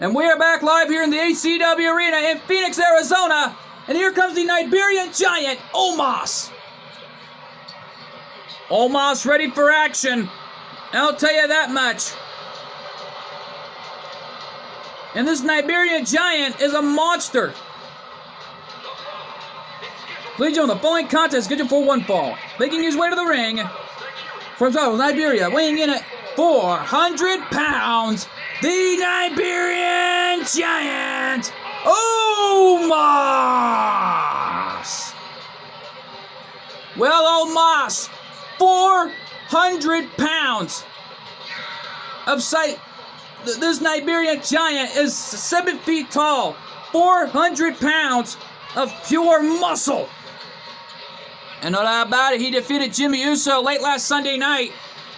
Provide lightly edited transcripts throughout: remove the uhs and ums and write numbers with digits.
And we are back live here in the ACW Arena in Phoenix, Arizona. And here comes the Iberian Giant, Omos. Omos ready for action. I'll tell you that much. And this Iberian Giant is a monster. Ladies and gentlemen, the following contest is scheduled for one fall. Making his way to the ring from South Liberia, weighing in at 400 pounds, the Iberian Giant, Omos. Well, Omos, 400 pounds of sight. This Iberian Giant is 7 feet tall, 400 pounds of pure muscle. And no doubt about it, he defeated Jimmy Uso late last Sunday night.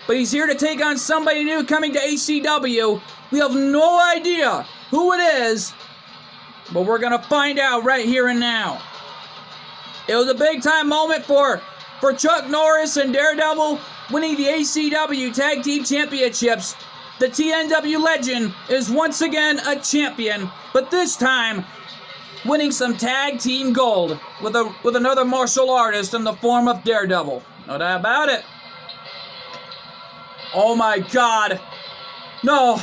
But he's here to take on somebody new coming to ACW. We have no idea who it is, but we're going to find out right here and now. It was a big-time moment for Chuck Norris and Daredevil winning the ACW Tag Team Championships. The TNW legend is once again a champion, but this time winning some tag team gold with another martial artist in the form of Daredevil. No doubt about it. Oh my God. No,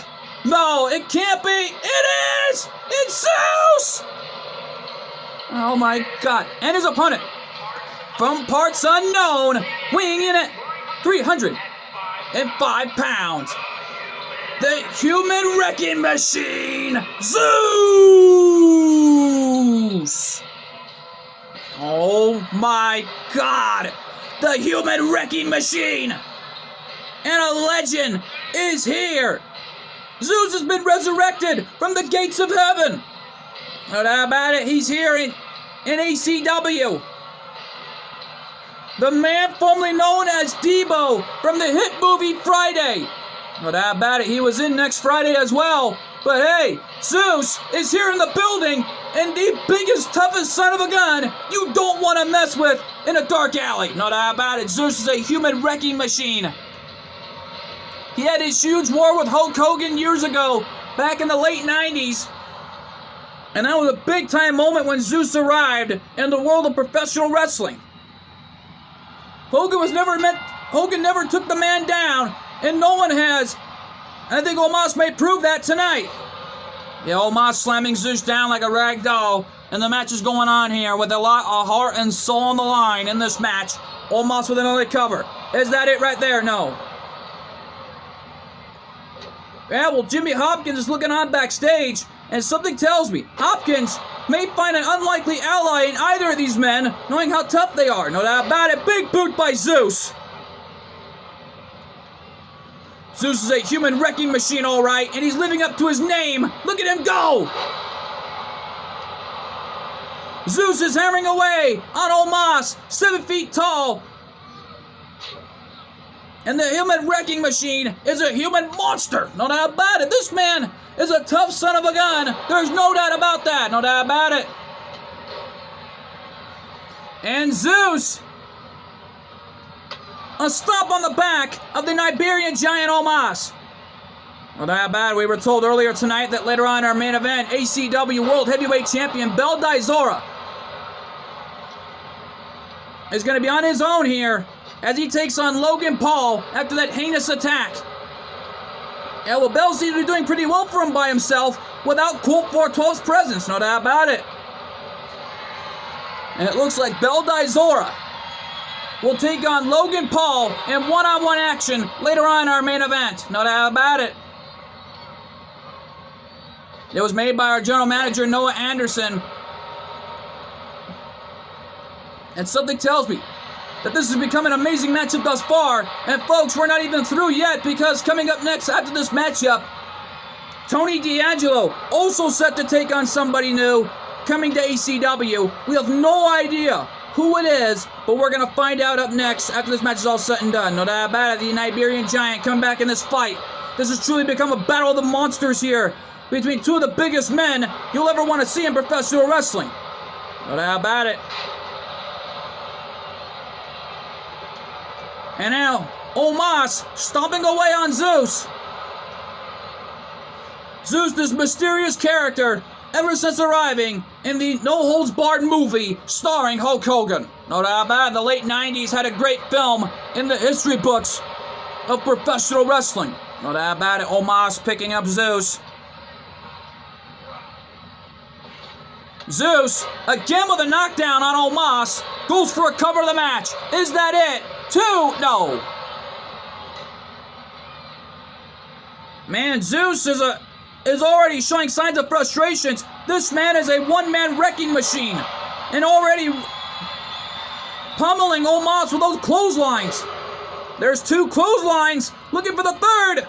it can't be. It is! It's Zeus! Oh my God. And his opponent, from parts unknown, weighing in at 305 pounds, the Human Wrecking Machine, Zeus! Oh my God! The Human Wrecking Machine! And a legend is here! Zeus has been resurrected from the gates of heaven! No doubt about it, he's here in ACW. The man formerly known as Debo from the hit movie Friday. No doubt about it, he was in next Friday as well. But hey, Zeus is here in the building, and the biggest, toughest son of a gun you don't want to mess with in a dark alley. No doubt about it, Zeus is a human wrecking machine. He had his huge war with Hulk Hogan years ago, back in the late 90s. And that was a big-time moment when Zeus arrived in the world of professional wrestling. Hogan never took the man down, and no one has. And I think Omos may prove that tonight. Yeah, Omos slamming Zeus down like a rag doll. And the match is going on here with a lot of heart and soul on the line in this match. Omos with another cover. Is that it right there? No. Yeah, well, Jimmy Hopkins is looking on backstage, and something tells me Hopkins may find an unlikely ally in either of these men, knowing how tough they are. No doubt about it. Big boot by Zeus. Zeus is a human wrecking machine, all right, and he's living up to his name. Look at him go! Zeus is hammering away on Omos, 7 feet tall. And the human wrecking machine is a human monster. No doubt about it. This man is a tough son of a gun. There's no doubt about that. No doubt about it. And Zeus, a stomp on the back of the Iberian Giant Omos. No doubt about it. We were told earlier tonight that later on in our main event, ACW World Heavyweight Champion Bel Dizora is going to be on his own here as he takes on Logan Paul after that heinous attack. Yeah, well, Bell seems to be doing pretty well for him by himself without Colt 412's presence, no doubt about it. And it looks like Bel Dizora will take on Logan Paul in one-on-one action later on in our main event, no doubt about it. It was made by our general manager, Noah Anderson. And something tells me that this has become an amazing matchup thus far. And folks, we're not even through yet, because coming up next after this matchup, Tony D'Angelo also set to take on somebody new coming to ACW. We have no idea who it is, but we're going to find out up next after this match is all said and done. No doubt about it, the Iberian Giant come back in this fight. This has truly become a battle of the monsters here between two of the biggest men you'll ever want to see in professional wrestling. No doubt about it. And now, Omos stomping away on Zeus. Zeus, this mysterious character, ever since arriving in the No Holds Barred movie starring Hulk Hogan. No doubt about it, the late 90s had a great film in the history books of professional wrestling. No doubt about it, Omos picking up Zeus. Zeus, again with a knockdown on Omos, goes for a cover of the match. Is that it? 2? No. Man, Zeus is already showing signs of frustrations. This man is a one-man wrecking machine and already pummeling Omos with those clotheslines. There's 2 clotheslines, looking for the third.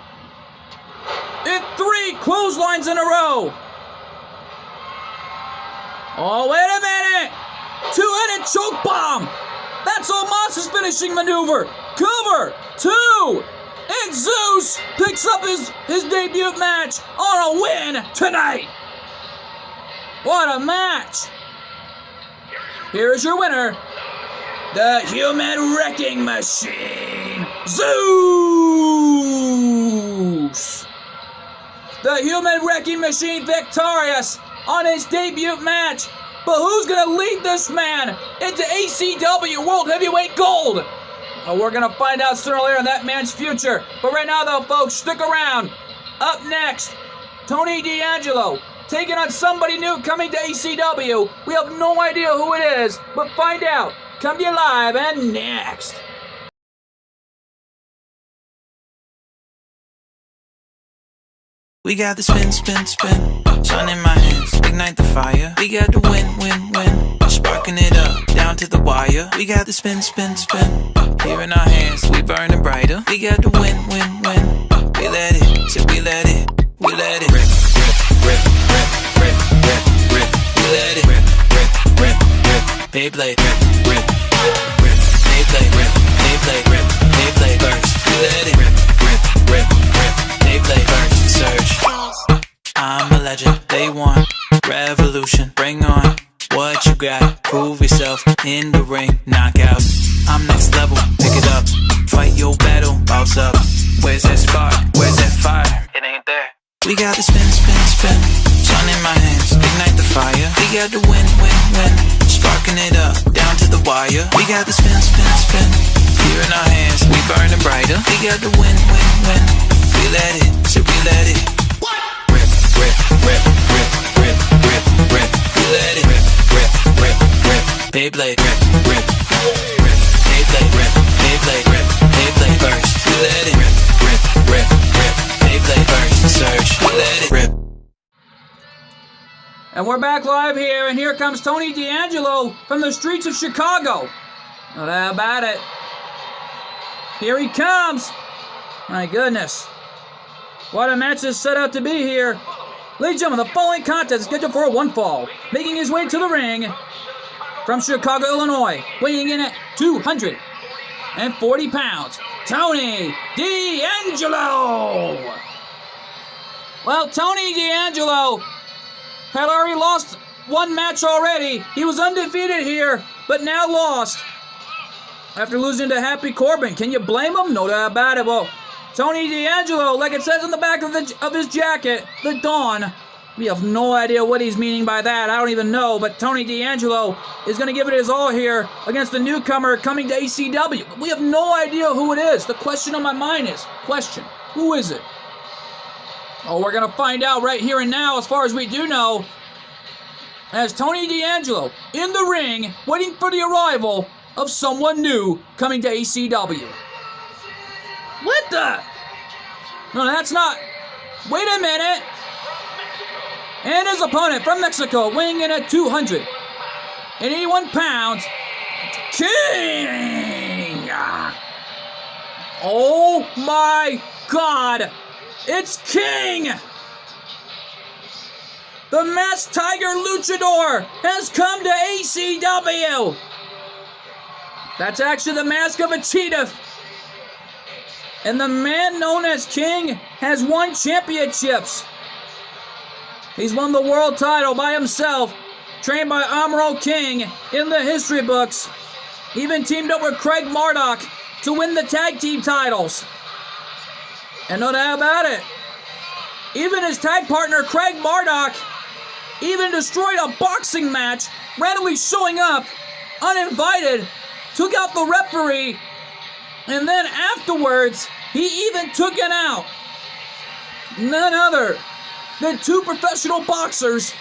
And 3 clotheslines in a row. Oh, wait a minute! 2-headed choke bomb! That's Omos' finishing maneuver! Cover! 2! And Zeus picks up his debut match on a win tonight! What a match! Here is your winner, the Human Wrecking Machine, Zeus! The Human Wrecking Machine victorious on his debut match. But who's going to lead this man into ACW World Heavyweight Gold? Well, we're going to find out sooner or later in that man's future. But right now, though, folks, stick around. Up next, Tony D'Angelo taking on somebody new coming to ACW. We have no idea who it is, but find out. Come to you live and next. We got the spin, spin, spin, sun in my hands, ignite the fire. We got the win, win, win, sparking it up, down to the wire. We got the spin, spin, spin, here in our hands, we burning brighter. We got the win, win, win, we let it, so we let it, we let it rip, rip, rip, rip, rip, rip, rip, we let it rip, rip, rip, rip, Beyblade, rip, rip, rip, Beyblade, rip, Beyblade, rip, Beyblade burst. We let it rip, rip, rip, rip, Beyblade burst. Surge. I'm a legend, day one, revolution, bring on what you got, prove yourself in the ring, knockout. I'm next level, pick it up, fight your battle, bounce up. Where's that spark, where's that fire? It ain't there. We got the spin, spin, spin, sun in my hands, ignite the fire. We got the win, win, win, sparking it up, down to the wire. We got the spin, spin, spin, here in our hands, we burning brighter. We got the win, win, win, we let it, so we let it rip, rip, rip, rip, rip, rip, rip. We let it rip, rip, rip, rip, Beyblade, rip, rip, rip, Beyblade, rip, Beyblade, rip, Beyblade burst. We let it rip, rip, rip, rip, Beyblade burst. Surge, we let it rip. And we're back live here, and here comes Tony D'Angelo from the streets of Chicago. No doubt about it. Here he comes. My goodness. What a match is set out to be here. Ladies and gentlemen, the following contest is scheduled for one fall. Making his way to the ring from Chicago, Illinois, weighing in at 240 pounds, Tony D'Angelo. Well, Tony D'Angelo had already lost one match already. He was undefeated here, but now lost after losing to Happy Corbin. Can you blame him? No doubt about it. Well, Tony D'Angelo, like it says on the back of his jacket, the Dawn. We have no idea what he's meaning by that. I don't even know. But Tony D'Angelo is going to give it his all here against the newcomer coming to ACW. We have no idea who it is. The question on my mind is, who is it? Oh, we're going to find out right here and now, as far as we do know, as Tony D'Angelo in the ring, waiting for the arrival of someone new coming to ACW. What the? No, that's not. Wait a minute. And his opponent from Mexico, weighing in at 281 pounds, King. Oh my God. It's King. The Masked Tiger Luchador has come to ACW. That's actually the mask of a cheetah. And the man known as King has won championships. He's won the world title by himself, trained by Amuro King in the history books. Even teamed up with Craig Marduk to win the tag team titles. And no doubt about it, Even his tag partner, Craig Marduk, even destroyed a boxing match, randomly showing up, uninvited, took out the referee, and then afterwards, he even took it out. None other than two professional boxers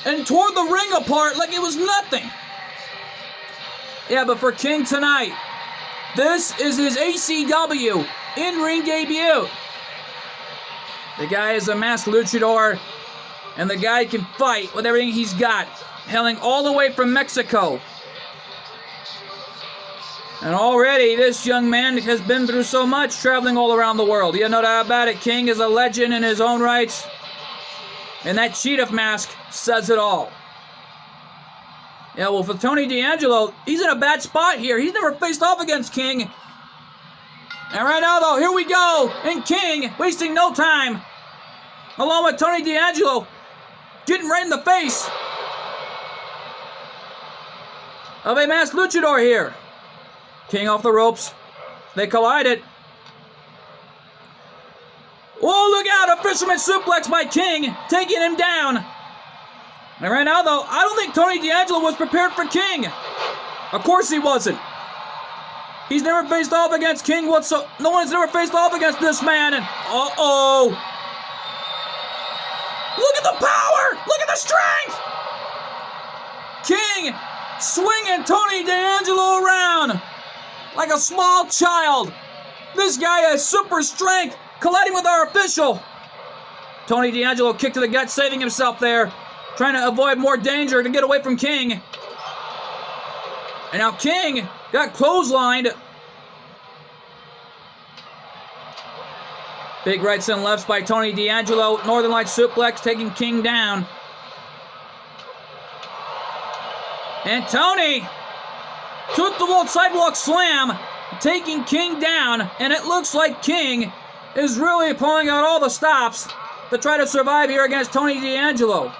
and tore the ring apart like it was nothing. Yeah, but for King tonight, this is his ACW in-ring debut. The guy is a masked luchador, and the guy can fight with everything he's got, hailing all the way from Mexico. And already, this young man has been through so much traveling all around the world. You know that about it. King is a legend in his own rights. And that cheetah mask says it all. Yeah, well, for Tony D'Angelo, he's in a bad spot here. He's never faced off against King. And right now, though, here we go. And King, wasting no time, along with Tony D'Angelo, getting right in the face of a masked luchador here. King off the ropes. They collided. Oh, look out! A fisherman suplex by King, taking him down. And right now, though, I don't think Tony D'Angelo was prepared for King. Of course he wasn't. He's never faced off against King whatsoever. No one's never faced off against this man. And uh-oh. Look at the power! Look at the strength! King swinging Tony D'Angelo around like a small child. This guy has super strength, colliding with our official. Tony D'Angelo kicked to the gut, saving himself there, trying to avoid more danger to get away from King. And now King got clotheslined. Big rights and lefts by Tony D'Angelo. Northern Lights suplex taking King down. And Tony took the World Sidewalk Slam, taking King down. And it looks like King is really pulling out all the stops to try to survive here against Tony D'Angelo.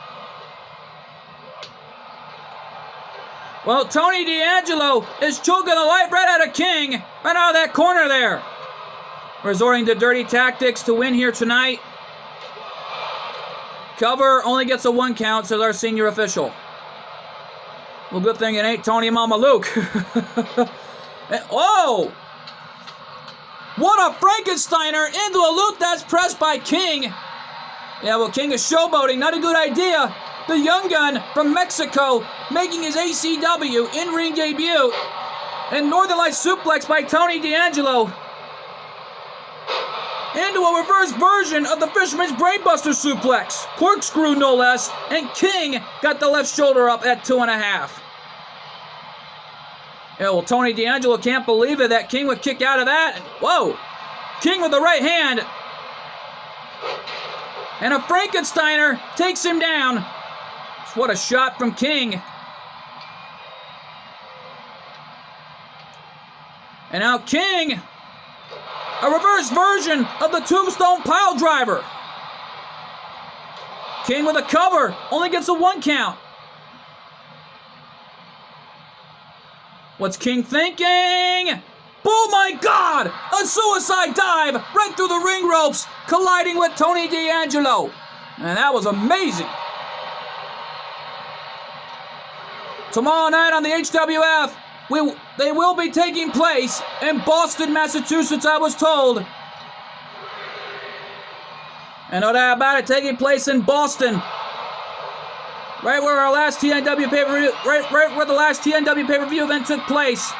Well, Tony D'Angelo is choking the life right out of King, right out of that corner there. Resorting to dirty tactics to win here tonight. Cover only gets a 1 count, says our senior official. Well, good thing it ain't Tony Mama Luke. Oh! What a Frankensteiner into a loop that's pressed by King. Yeah, well, King is showboating. Not a good idea. The young gun from Mexico making his ACW in-ring debut. And Northern Lights suplex by Tony D'Angelo into a reverse version of the Fisherman's Brainbuster suplex. Corkscrew, no less. And King got the left shoulder up at 2.5. Yeah, well, Tony D'Angelo can't believe it that King would kick out of that. Whoa! King with the right hand. And a Frankensteiner takes him down. What a shot from King. And now King, a reverse version of the Tombstone Pile Driver. King with a cover, only gets a 1 count. What's King thinking? Oh my God! A suicide dive right through the ring ropes, colliding with Tony D'Angelo. And that was amazing. Tomorrow night on the HWF, they will be taking place in Boston, Massachusetts, I was told. And no doubt about it, taking place in Boston. Right where our last TNW pay-per-view, right where the last TNW pay-per-view event took place.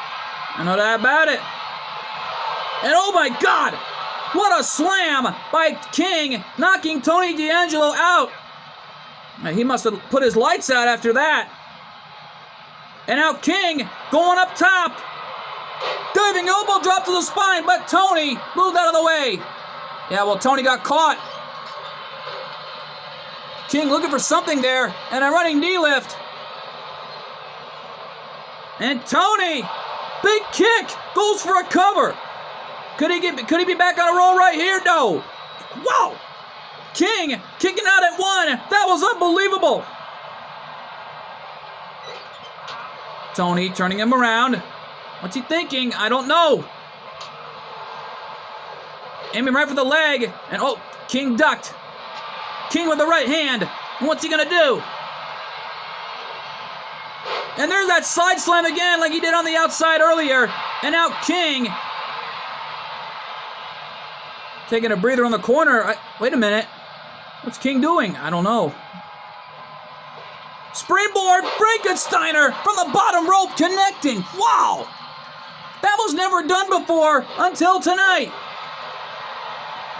And no doubt about it. And oh my God! What a slam by King, knocking Tony D'Angelo out. He must have put his lights out after that. And now King going up top. Diving elbow drop to the spine, but Tony moved out of the way. Yeah, well, Tony got caught. King looking for something there, and a running knee lift. And Tony, big kick, goes for a cover. Could he be back on a roll right here? No. Whoa! King kicking out at 1. That was unbelievable. Tony turning him around. What's he thinking? I don't know. Aiming right for the leg. And oh, King ducked. King with the right hand. And what's he gonna do? And there's that side slam again like he did on the outside earlier. And now King taking a breather on the corner. Wait a minute. What's King doing? I don't know. Springboard Frankensteiner from the bottom rope connecting. Wow. That was never done before until tonight.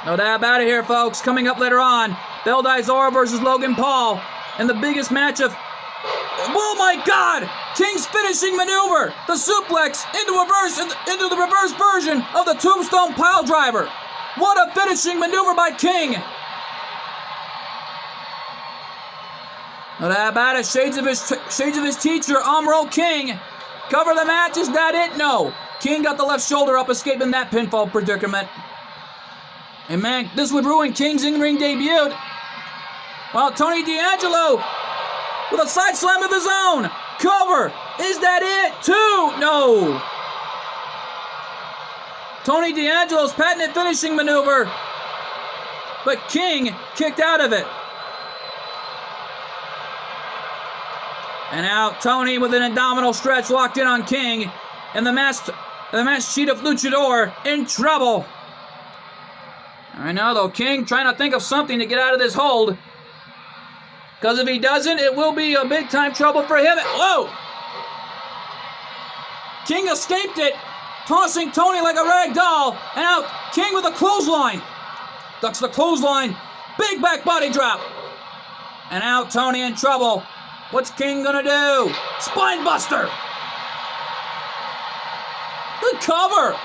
No doubt about it here, folks. Coming up later on, Beldizar versus Logan Paul. And the biggest match of... Oh my God! King's finishing maneuver. The suplex into the reverse version of the Tombstone Pile Driver. What a finishing maneuver by King. No doubt about it. Shades of his teacher, Amro King. Cover the match. Is that it? No. King got the left shoulder up, escaping that pinfall predicament. And man, this would ruin King's in-ring debut. Well, Tony D'Angelo with a side slam of his own. Cover. Is that it? 2. No. Tony D'Angelo's patented finishing maneuver. But King kicked out of it. And now Tony with an abdominal stretch locked in on King. And the masked Cheat of Luchador in trouble. I know though, King trying to think of something to get out of this hold. Because if he doesn't, it will be a big time trouble for him. Whoa! King escaped it, tossing Tony like a rag doll. And out, King with a clothesline. Ducks the clothesline. Big back body drop. And out, Tony in trouble. What's King gonna do? Spine buster. The cover.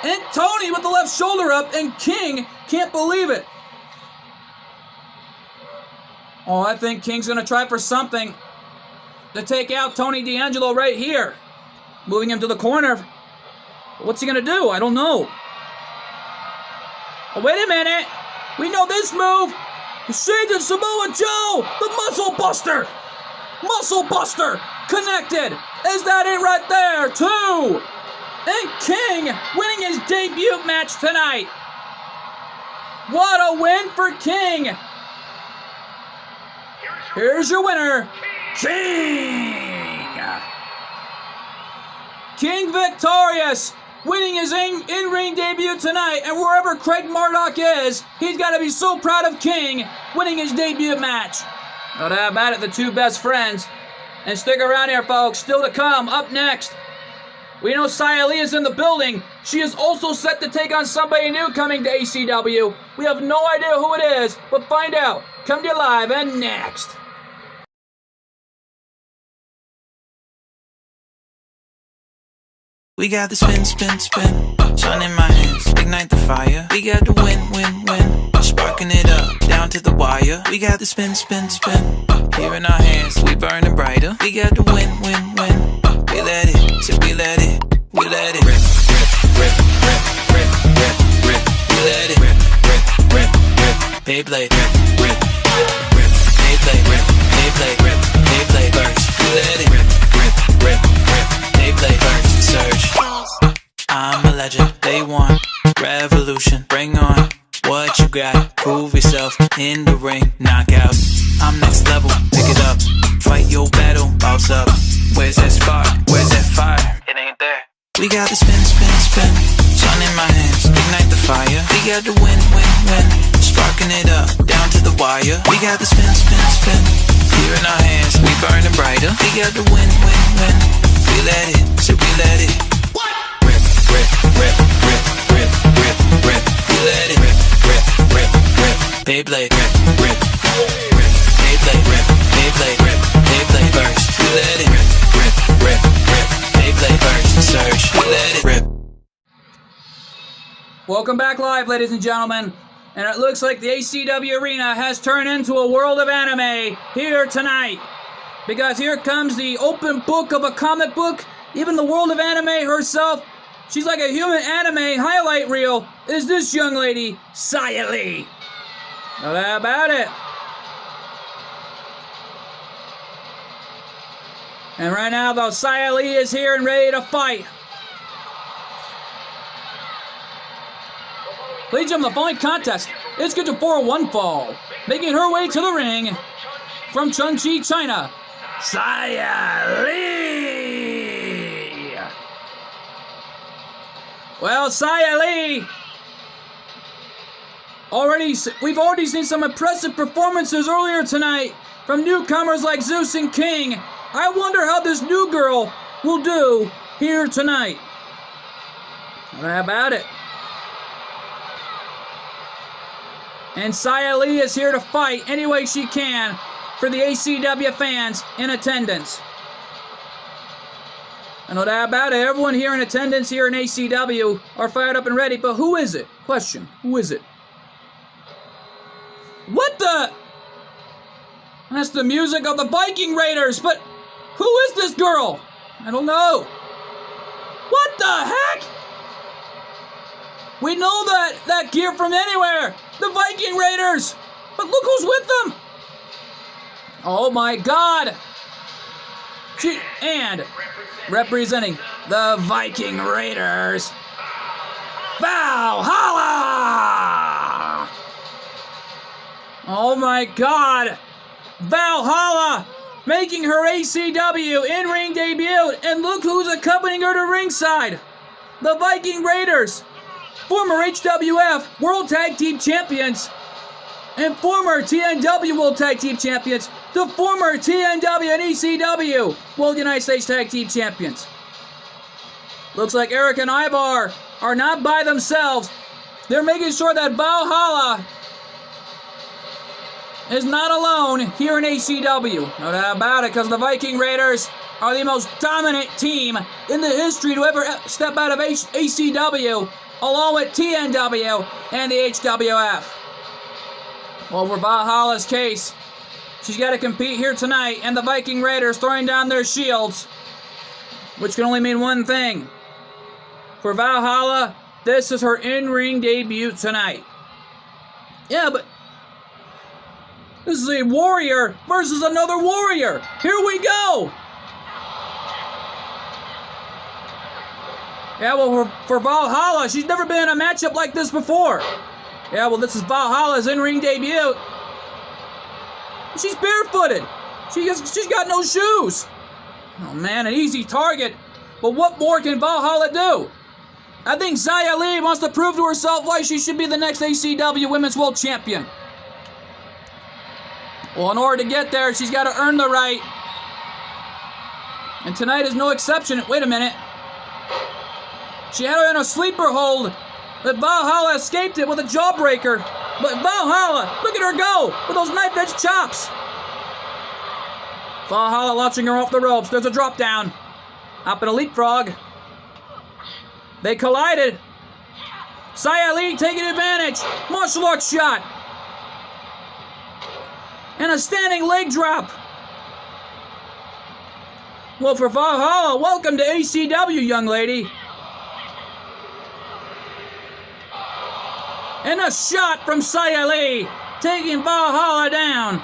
And Tony with the left shoulder up, and King can't believe it. Oh, I think King's going to try for something to take out Tony D'Angelo right here. Moving him to the corner. What's he going to do? I don't know. Oh, wait a minute. We know this move. The Shades of Samoa Joe. The Muscle Buster. Muscle Buster. Connected. Is that it right there? 2. And King winning his debut match tonight. What a win for King. Here's your winner, King. King victorious, winning his in-ring debut tonight. And wherever Craig Murdoch is, he's got to be so proud of King winning his debut match. No doubt about it, the two best friends. And stick around here, folks. Still to come, up next. We know Xia Li is in the building. She is also set to take on somebody new coming to ACW. We have no idea who it is, but find out. Come to you live and next. We got the spin, spin, spin. Sun in my hands, ignite the fire. We got the win, win, win. Sparking it up, down to the wire. We got the spin, spin, spin. Here in our hands, we burning brighter. We got the win, win, win. We let it, so we let it, we let it rip, rip, rip, rip, rip, rip, rip. We let it rip, rip, rip, rip. Beyblade, rip, rip, rip. Beyblade, rip, Beyblade, rip, Beyblade burst. We let it rip, rip, rip, rip. Beyblade burst, surge. I'm a legend, day one, revolution. Bring on what you got. Prove yourself in the ring, knockout. I'm next level, pick it up. Fight your battle, bounce up. Where's that spark? Where's that fire? It ain't there. We got the spin, spin, spin. Sun in my hands, ignite the fire. We got the win, win, win. Sparking it up, down to the wire. We got the spin, spin, spin. Here in our hands, we burning brighter. We got the win, win, win. We let it, so we let it. What? Rip, rip, rip, rip, rip, rip, rip. We let it rip, rip, rip, rip. Beyblade, rip, rip, rip. Beyblade, rip, Beyblade, rip. Beyblade burst. We let it rip, rip, rip, rip. Beyblade burst, surge. We let it rip. Welcome back live, ladies and gentlemen. And it looks like the ACW arena has turned into a world of anime here tonight. Because here comes the open book of a comic book. Even the world of anime herself, she's like a human anime highlight reel, is this young lady, Xia Li. No doubt about it. And right now, though, Xia Li is here and ready to fight. Ladies and gentlemen, the following contest is good to 4-1 fall. Making her way to the ring from Chongqing, China, Xia Li. Well, Xia Li, we've already seen some impressive performances earlier tonight from newcomers like Zeus and King. I wonder how this new girl will do here tonight. How about it? And Xia Li is here to fight any way she can for the ACW fans in attendance. And no doubt about it, everyone here in attendance here in ACW are fired up and ready, but who is it? Question, who is it? What the? That's the music of the Viking Raiders, but who is this girl? I don't know. What the heck? We know that gear from anywhere. The Viking Raiders. But look who's with them. Oh my God. And representing the Viking Raiders, Valhalla. Oh my God. Valhalla making her ACW in-ring debut. And look who's accompanying her to ringside. The Viking Raiders. Former HWF World Tag Team Champions and former TNW World Tag Team Champions, the former TNW and ECW World United States Tag Team Champions. Looks like Eric and Ivar are not by themselves. They're making sure that Valhalla is not alone here in ACW. No doubt about it, because the Viking Raiders are the most dominant team in the history to ever step out of ACW, along with TNW and the HWF. Well, for Valhalla's case, she's got to compete here tonight, and the Viking Raiders throwing down their shields, which can only mean one thing. For Valhalla, this is her in-ring debut tonight. Yeah, but this is a warrior versus another warrior. Here we go. Yeah, well, for Valhalla, she's never been in a matchup like this before. Yeah, well, this is Valhalla's in-ring debut. She's barefooted. She's got no shoes. Oh, man, an easy target. But what more can Valhalla do? I think Xia Li wants to prove to herself why she should be the next ACW Women's World Champion. Well, in order to get there, she's got to earn the right. And tonight is no exception. Wait a minute. She had her in a sleeper hold, but Valhalla escaped it with a jawbreaker. But Valhalla, look at her go with those knife-edge chops. Valhalla launching her off the ropes. There's a drop down. Up in a leapfrog. They collided. Xia Li taking advantage. Martial arts shot. And a standing leg drop. Well, for Valhalla, welcome to ACW, young lady. And a shot from Xia Li, taking Valhalla down.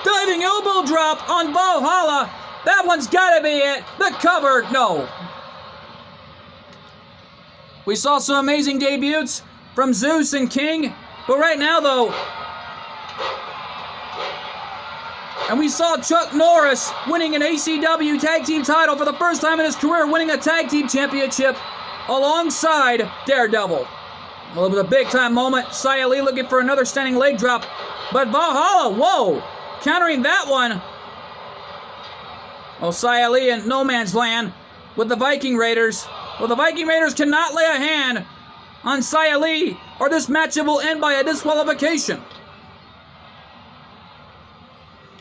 Diving elbow drop on Valhalla. That one's got to be it. The cover, no. We saw some amazing debuts from Zeus and King. But right now, though, and we saw Chuck Norris winning an ACW Tag Team title for the first time in his career, winning a Tag Team Championship alongside Daredevil. Well, it was a big-time moment. Xia Li looking for another standing leg drop. But Valhalla, whoa, countering that one. Oh, Xia Li in no man's land with the Viking Raiders. Well, the Viking Raiders cannot lay a hand on Xia Li, or this matchup will end by a disqualification.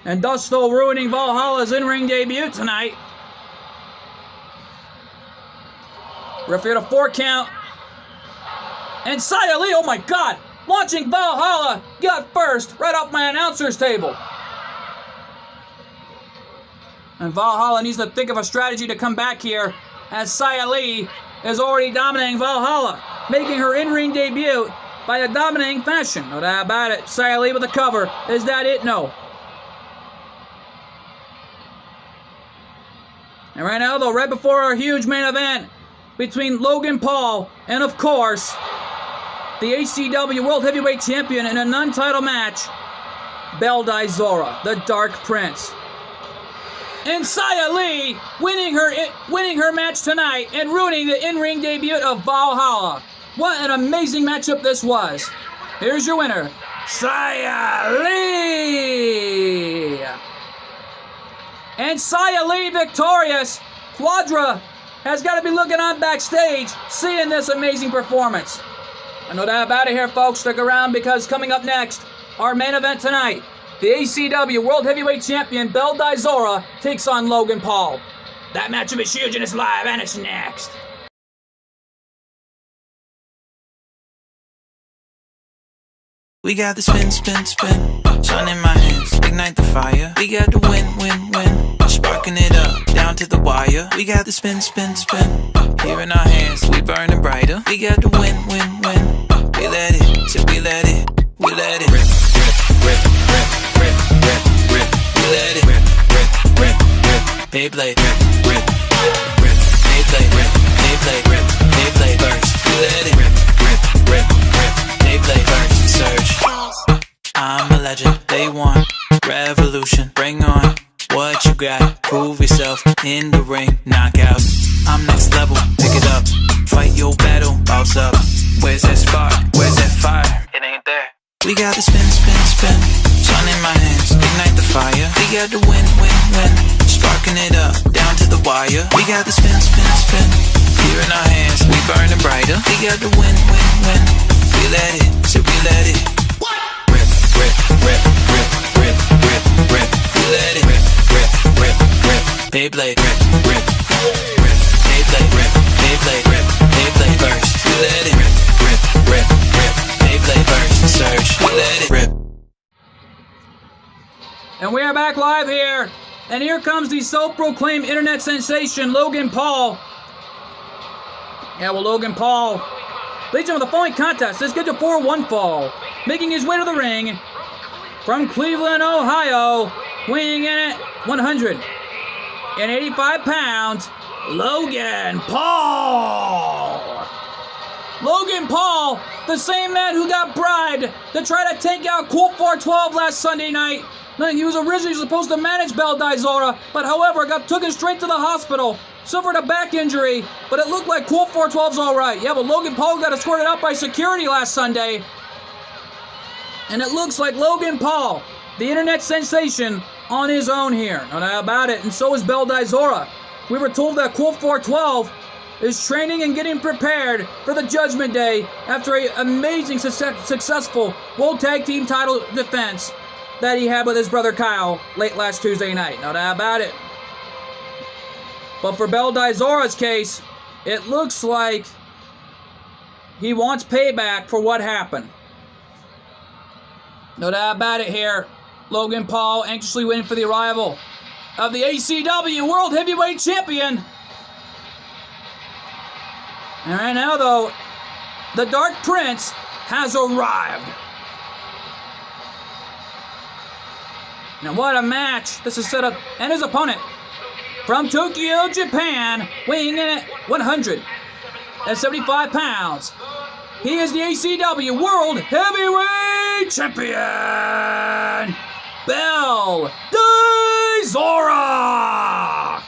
And thus, though, ruining Valhalla's in-ring debut tonight. Referee at a 4 count. And Xia Li, oh my God, launching Valhalla, got first right off my announcer's table. And Valhalla needs to think of a strategy to come back here, as Xia Li is already dominating Valhalla, making her in-ring debut by a dominating fashion. No doubt about it. Xia Li with a cover. Is that it? No. And right now, though, right before our huge main event between Logan Paul and, of course, the ACW World Heavyweight Champion in a non-title match, Beldizora, the Dark Prince. And Xia Li winning her match tonight and ruining the in-ring debut of Valhalla. What an amazing matchup this was. Here's your winner, Xia Li. And Xia Li victorious. Quadra has got to be looking on backstage, seeing this amazing performance. I know that about it here, folks. Stick around because coming up next, our main event tonight, the ACW World Heavyweight Champion Beldizora takes on Logan Paul. That matchup is huge and it's live, and it's next. We got the spin, spin, spin. Sun in my hands, ignite the fire. We got the win, win, win. Sparking it up, down to the wire. We got the spin, spin, spin. Here in our hands, we burning brighter. We got the win, win, win. We let it, so we let it. We let it rip, rip, rip, rip, rip, rip, rip. We let it rip, rip, rip, rip. Beyblade, rip, rip, rip. Beyblade, rip, Beyblade, rip, Beyblade burst. We let it rip, rip, rip, rip. Beyblade burst, surge. I'm a legend, they want revolution. Bring on what you got. Prove yourself in the ring, knockout. I'm next level, pick it up. Fight your battle, bounce up. Where's that spark? Where's that fire? It ain't there. We got the spin, spin, spin. Sun in my hands, ignite the fire. We got the win, win, win. Sparking it up, down to the wire. We got the spin, spin, spin. Here in our hands, we burning brighter. We got the win, win, win. We let it, so we let it. Rip, rip, rip, rip, rip, rip, rip. We let it rip, rip, rip, rip. Beyblade, rip, rip, rip. Beyblade, rip, Beyblade, rip, Beyblade burst. We let it rip, rip, rip, rip. Beyblade burst, surge. We let it rip. And we are back live here. And here comes the self-proclaimed internet sensation, Logan Paul. Yeah, well, Logan Paul, leads him with the following contest. Is scheduled for one fall. Making his way to the ring from Cleveland, Ohio, weighing in at 185 pounds, Logan Paul. Logan Paul, the same man who got bribed to try to take out Colt 412 last Sunday night. He was originally supposed to manage Beldizora, but however, got taken straight to the hospital. Suffered a back injury, but it looked like Colt 412's all right. Yeah, but Logan Paul got escorted out by security last Sunday. And it looks like Logan Paul, the internet sensation, on his own here. No doubt about it. And so is Beldizora. We were told that Colt 412 is training and getting prepared for the Judgment Day after an amazing, successful World Tag Team title defense that he had with his brother Kyle late last Tuesday night. No doubt about it. But for Beldizora's case, it looks like he wants payback for what happened. No doubt about it here. Logan Paul anxiously waiting for the arrival of the ACW World Heavyweight Champion. And right now, though, the Dark Prince has arrived. Now, what a match. This is set up. And his opponent, from Tokyo, Japan, weighing in at 175 pounds. He is the ACW World Heavyweight Champion, Beldizora.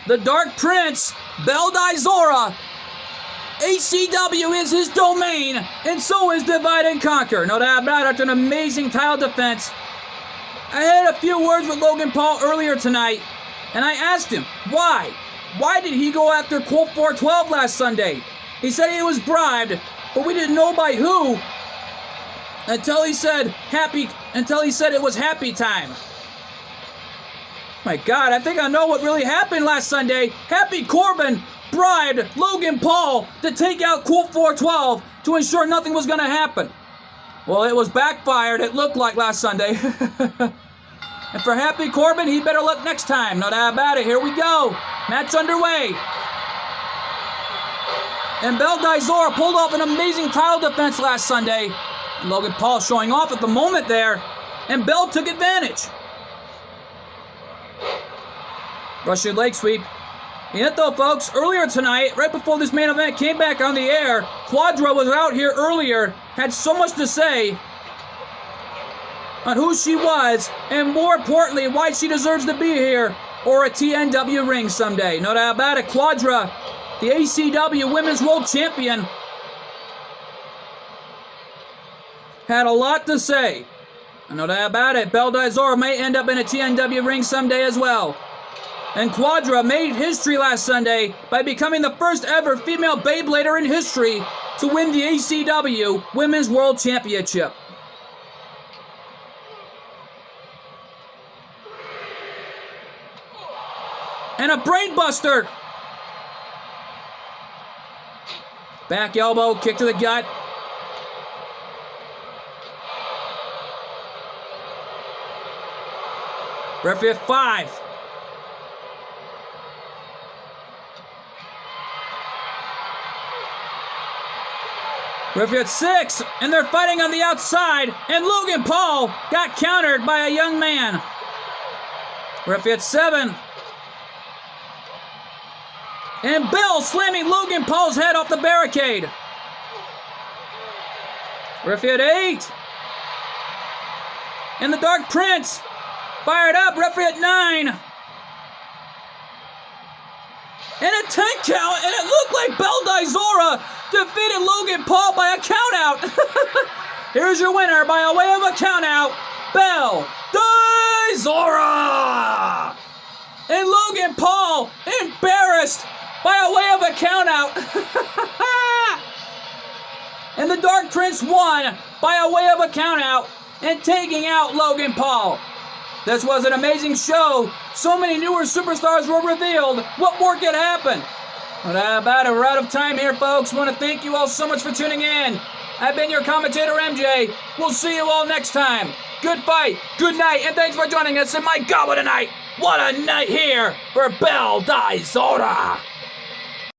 The Dark Prince, Beldizora. ACW is his domain, and so is Divide and Conquer. No doubt about it, after an amazing title defense. I had a few words with Logan Paul earlier tonight, and I asked him, why? Why did he go after Colt 412 last Sunday? He said he was bribed, but we didn't know by who until he said it was happy time. My God, I think I know what really happened last Sunday. Happy Corbin bribed Logan Paul to take out Colt 412 to ensure nothing was going to happen. Well, it was backfired, it looked like last Sunday. And for Happy Corbin, he better luck next time. No doubt about it. Here we go. Match underway. And Beldizora pulled off an amazing title defense last Sunday. Logan Paul showing off at the moment there. And Bell took advantage. Russian leg sweep. Yet though, folks, earlier tonight, right before this main event came back on the air, Quadra was out here earlier, had so much to say on who she was, and more importantly, why she deserves to be here or a TNW ring someday. No doubt about it, Quadra, the ACW Women's World Champion, had a lot to say. No doubt about it, Belle Dizora may end up in a TNW ring someday as well. And Quadra made history last Sunday by becoming the first ever female Beyblader in history to win the ACW Women's World Championship. And a brainbuster. Back elbow, kick to the gut. Referee at 5. Referee at 6, and they're fighting on the outside, and Logan Paul got countered by a young man. Referee at 7. And Bell slamming Logan Paul's head off the barricade. Referee at 8. And the Dark Prince fired up. Referee at 9. And a 10 count, and it looked like Belle Dizora defeated Logan Paul by a countout. Here's your winner by a way of a countout, Belle Dizora. And Logan Paul embarrassed by a way of a countout. And the Dark Prince won by a way of a countout and taking out Logan Paul. This was an amazing show. So many newer superstars were revealed. What more could happen? But about it, we're out of time here, folks. I want to thank you all so much for tuning in. I've been your commentator, MJ. We'll see you all next time. Good fight, good night, and thanks for joining us. And my God, what a night! What a night here for Belle Dizora.